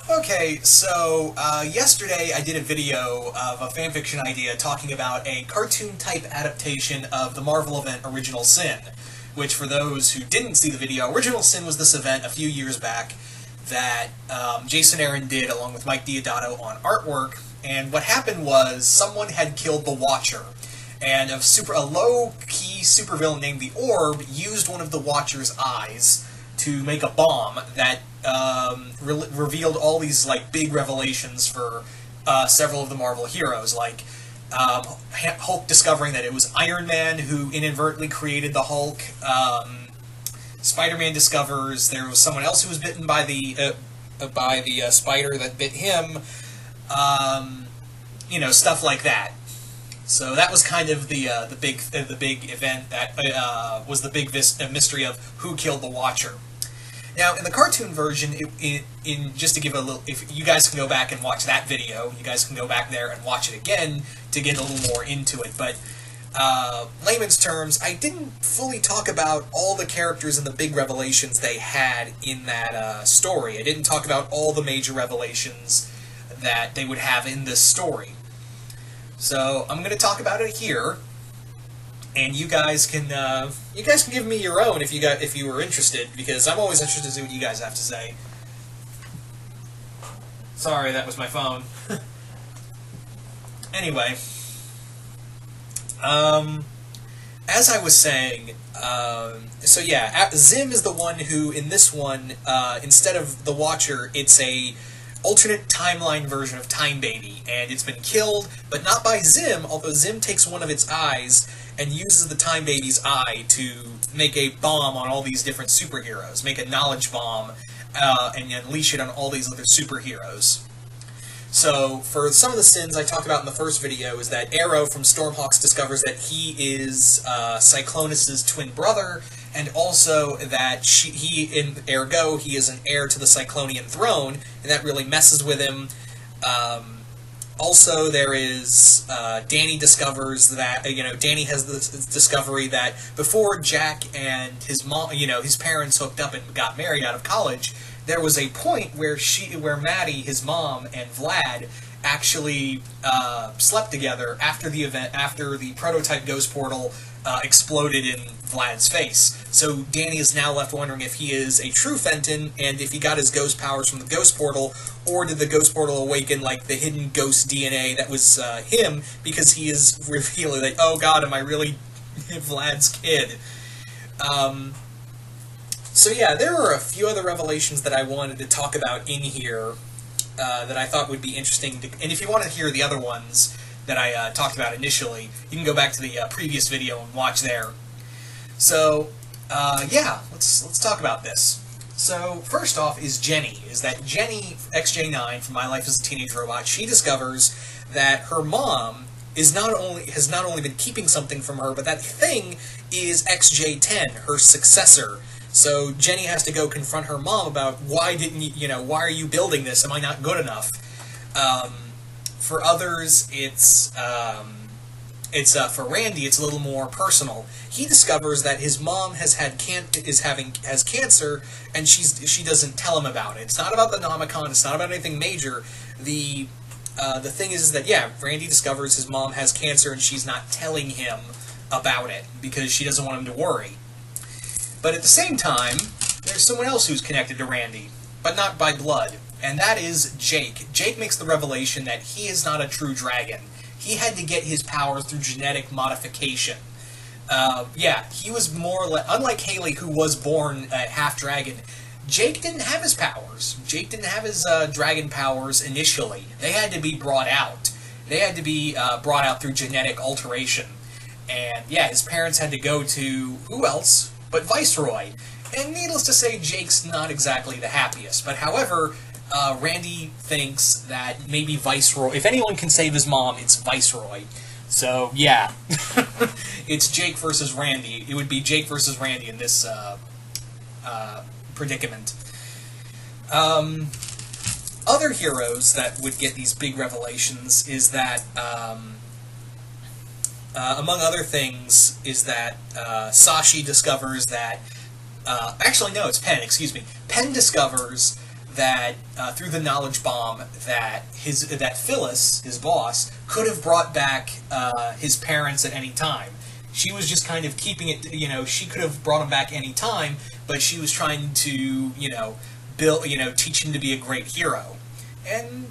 Okay, so yesterday I did a video of a fanfiction idea talking about a cartoon-type adaptation of the Marvel event Original Sin, which for those who didn't see the video, Original Sin was this event a few years back that Jason Aaron did along with Mike Diodato on artwork, and what happened was someone had killed the Watcher, and a low-key supervillain named the Orb used one of the Watcher's eyes to make a bomb that revealed all these big revelations for several of the Marvel heroes, like Hulk discovering that it was Iron Man who inadvertently created the Hulk. Spider-Man discovers there was someone else who was bitten by the spider that bit him. Stuff like that. So that was kind of the big event that was the big mystery of who killed the Watcher. Now, in the cartoon version, just to give a little, if you guys can go back and watch that video, you guys can go back there and watch it again to get a little more into it. But layman's terms, I didn't fully talk about all the characters and the big revelations they had in that story. I didn't talk about all the major revelations that they would have in this story. So I'm going to talk about it here, and you guys can give me your own if you were interested, because I'm always interested to see what you guys have to say. Sorry, that was my phone. Anyway, as I was saying, so yeah, Zim is the one who in this one, instead of the Watcher, it's a alternate timeline version of Time Baby, and it's been killed, but not by Zim, although Zim takes one of its eyes and uses the Time Baby's eye to make a bomb on all these different superheroes, make a knowledge bomb, and unleash it on all these other superheroes. So, for some of the sins I talked about in the first video is that Arrow from Stormhawks discovers that he is Cyclonus' twin brother, and also that ergo, he is an heir to the Cyclonian throne, and that really messes with him. Also, there is, Danny discovers that, Danny has this discovery that before Jack and his mom, his parents hooked up and got married out of college, there was a point where Maddie, his mom, and Vlad actually slept together after the event, after the prototype ghost portal exploded in Vlad's face. So Danny is now left wondering if he is a true Fenton, and if he got his ghost powers from the ghost portal, or did the ghost portal awaken the hidden ghost DNA that was him, because he is revealing that, oh god, am I really Vlad's kid? So yeah, there are a few other revelations that I wanted to talk about in here that I thought would be interesting, and if you want to hear the other ones that I talked about initially, you can go back to the previous video and watch there. So, yeah, let's talk about this. So, first off is Jenny, Jenny, XJ9, from My Life as a Teenage Robot, she discovers that her mom has not only been keeping something from her, but that thing is XJ10, her successor. So Jenny has to go confront her mom about why are you building this? Am I not good enough? For others, it's for Randy, it's a little more personal. He discovers that his mom has cancer, and she doesn't tell him about it. It's not about the Nomicon. It's not about anything major. The thing is that, yeah, Randy discovers his mom has cancer, and she's not telling him about it because she doesn't want him to worry. But at the same time, there's someone else who's connected to Randy, but not by blood, and that is Jake. Jake makes the revelation that he is not a true dragon. He had to get his powers through genetic modification. Yeah, he was unlike Haley, who was born half-dragon, Jake didn't have his powers. Jake didn't have his dragon powers initially. They had to be brought out. They had to be brought out through genetic alteration. And yeah, his parents had to go to, who else but Viceroy. And needless to say, Jake's not exactly the happiest. But however, Randy thinks that maybe Viceroy, if anyone can save his mom, it's Viceroy. So yeah, it's Jake versus Randy. It would be Jake versus Randy in this predicament. Other heroes that would get these big revelations is that, among other things, is that Sashi discovers that, actually no, it's Penn, excuse me. Penn discovers that through the knowledge bomb that Phyllis, his boss, could have brought back his parents at any time. She was just kind of keeping it, she could have brought him back any time, but she was trying to, teach him to be a great hero. And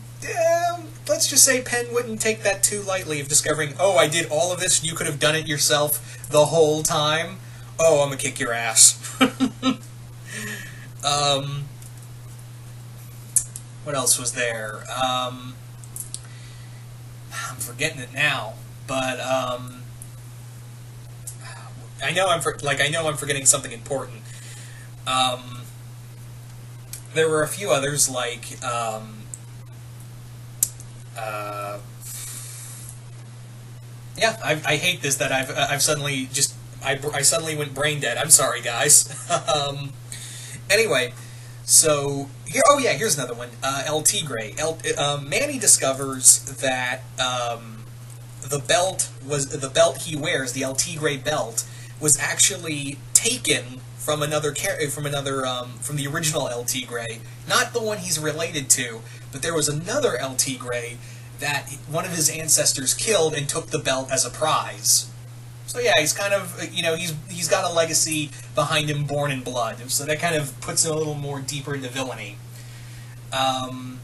let's just say Penn wouldn't take that too lightly of discovering, oh, I did all of this and you could have done it yourself the whole time. Oh, I'm gonna kick your ass. What else was there? I'm forgetting it now, but I know I'm forgetting something important. There were a few others like yeah, I hate this that I've suddenly just I suddenly went brain dead. I'm sorry, guys. Anyway, so here, oh yeah, here's another one. El Tigre. Manny discovers that the belt he wears, the El Tigre belt, was actually taken from from the original El Tigre, not the one he's related to, but there was another El Tigre that one of his ancestors killed and took the belt as a prize. So yeah, he's kind of, he's got a legacy behind him born in blood, so that kind of puts him a little more deeper into villainy. What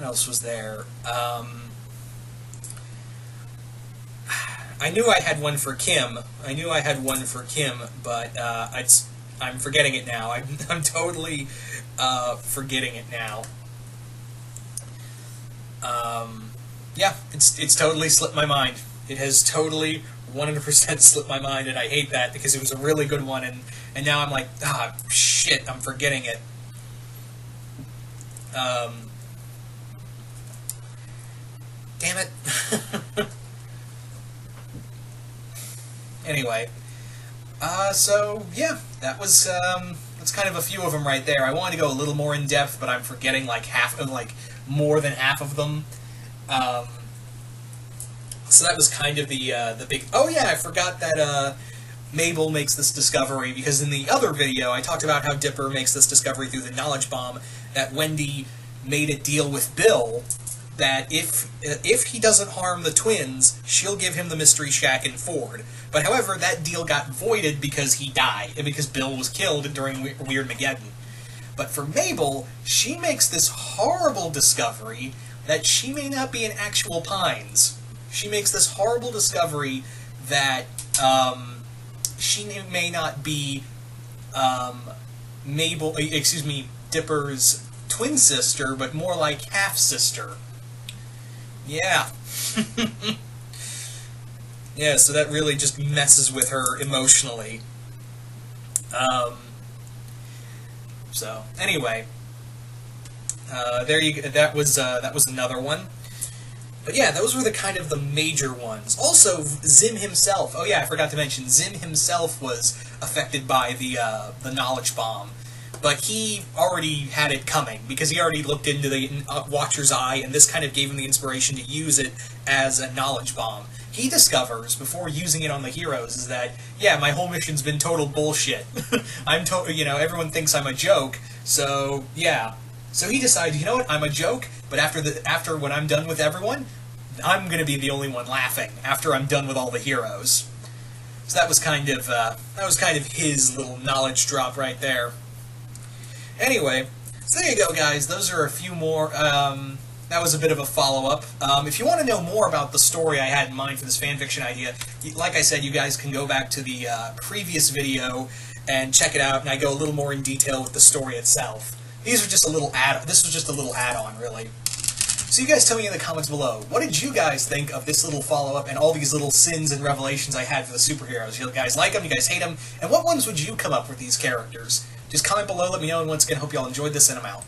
else was there? I knew I had one for Kim. But I'm forgetting it now. I'm totally forgetting it now. Yeah, it's totally slipped my mind. It has totally 100% slipped my mind, and I hate that because it was a really good one, and now I'm like, shit, I'm forgetting it. Damn it. Anyway, so yeah, that's kind of a few of them right there. I wanted to go a little more in depth, but I'm forgetting more than half of them. So that was kind of the big. Oh yeah, I forgot that Mabel makes this discovery, because in the other video I talked about how Dipper makes this discovery through the knowledge bomb that Wendy made a deal with Bill that if he doesn't harm the twins, she'll give him the Mystery Shack in Ford. But however, that deal got voided because he died, and because Bill was killed during Weirdmageddon. But for Mabel, she makes this horrible discovery that she may not be in actual Pines. She makes this horrible discovery that she may not be Dipper's twin sister, but more like half sister. Yeah. Yeah, so that really just messes with her emotionally. So anyway, there you go. That was another one. But yeah, those were the major ones. Also, Zim himself. Oh yeah, I forgot to mention, Zim himself was affected by the knowledge bomb. But he already had it coming, because he already looked into the Watcher's Eye, and this kind of gave him the inspiration to use it as a knowledge bomb. He discovers, before using it on the heroes, is that, yeah, my whole mission's been total bullshit. Everyone thinks I'm a joke, so, yeah. So he decided, you know what, I'm a joke, but after when I'm done with everyone, I'm gonna be the only one laughing, after I'm done with all the heroes. So that was kind of his little knowledge drop right there. Anyway, so there you go, guys. Those are a few more. That was a bit of a follow-up. If you want to know more about the story I had in mind for this fanfiction idea, like I said, you guys can go back to the previous video and check it out, and I go a little more in detail with the story itself. This was just a little add-on, really. So you guys tell me in the comments below, what did you guys think of this little follow-up and all these little sins and revelations I had for the superheroes? You guys like them? You guys hate them? And what ones would you come up with these characters? Just comment below, let me know, and once again, hope you all enjoyed this, and I'm out.